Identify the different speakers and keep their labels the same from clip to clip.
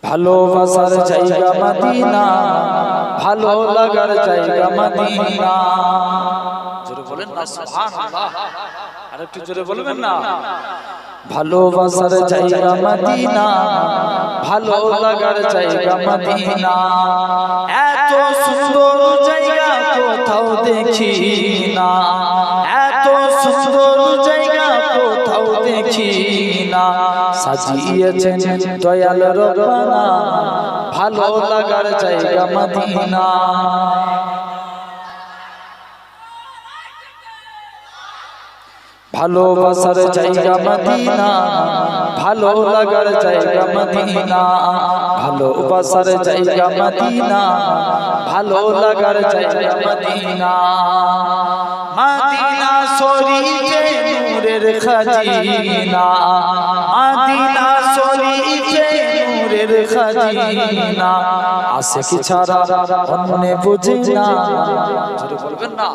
Speaker 1: ভালোবাসার জায়গা মদিনা, ভালো লাগার জায়গা মদিনা। জোরে বলেন না সুবহানাল্লাহ, আরেকটু জোরে বলবেন না। ভালোবাসার জায়গা মদিনা, ভালো লাগার জায়গা মদিনা। এত সুন্দর জায়গা কোথাও দেখি না, এত সুন্দর জায়গা কোথাও দেখি না। সাজিয়েছেন দয়াল রব্বানা, ভালো লাগার জায়গা মদিনা। ভালোবাসার জায়গা মদিনা, ভালো লাগার জায়গা মদিনা। ভালোবাসার জায়গা মদিনা, ভালো লাগার জায়গা মদিনা। মদিনা শরীফে নূরের খাজিনা, মদিনা শরীফে নূরের খাজিনা। আশিক ছাড়া অন্য বুঝে না, জোরে বলবেন না।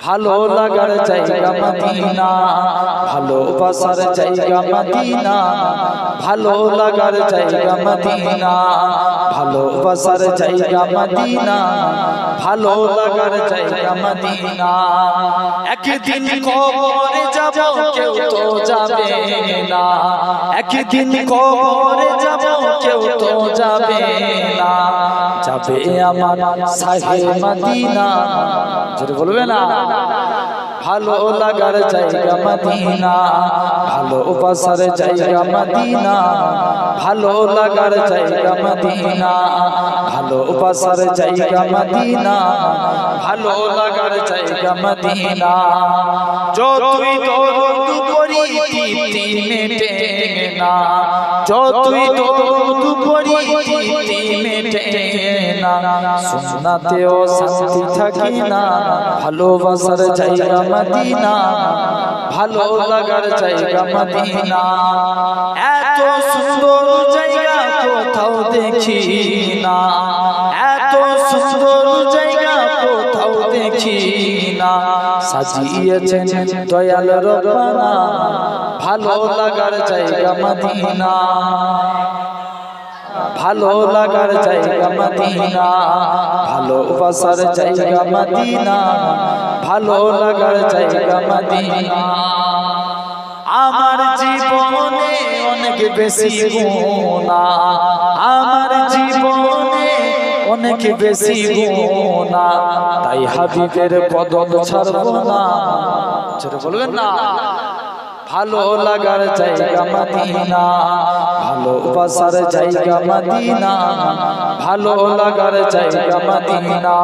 Speaker 1: ভালো লাগার জায়গা মদিনা, ভালোবাসার জায়গা মদিনা, ভালো লাগার জায়গা মদিনা। ভালোবাসার জায়গা মদিনা, ভালো লাগার জায়গা মদিনা। একদিন কবরে যাব কেউ তো যাবে না, একদিন কবরে যাব কেউ তো যাবে না। যাবে আমার শাহে মদিনা, যদি বলবে না। ভালো লাগার জায়গা মদিনা, ভালোবাসার জায়গা মদিনা, ভালো লাগার জায়গা মদিনা। ভালোবাসার জায়গা মদিনা, ভালো লাগার জায়গা মদিনা। যতই দরুদ পড়ি তৃপ্তি মেটে না, যতই দরুদ পড়ি তৃপ্তি মেটে না। সুন্নাতেও শান্তি থাকে না, ভালোবাসার জায়গা মদিনা, ভালো লাগার জায়গা মদিনা। এত সুন্দর জায়গা কোথাও দেখি না, এত সুন্দর জায়গা কোথাও দেখি না। সাজিয়েছেন দয়াল রব্বানা, ভালো লাগার জায়গা মদিনা, ভালো লাগার জায়গা মদিনা। ভালোবাসার জায়গা মদিনা, ভালো লাগার জায়গা মদিনা। আমার জীবনে অনেক বেশি গুনাহ, আমার জীবনে অনেক বেশি গুনাহ, তাই হাবিবের কদম ছাড়ব না, যেটা বলবেন না। ভালো লাগার জায়গা মদিনা, ভালোবাসার জায়গা মদিনা, ভালো লাগার জায়গা মদিনা।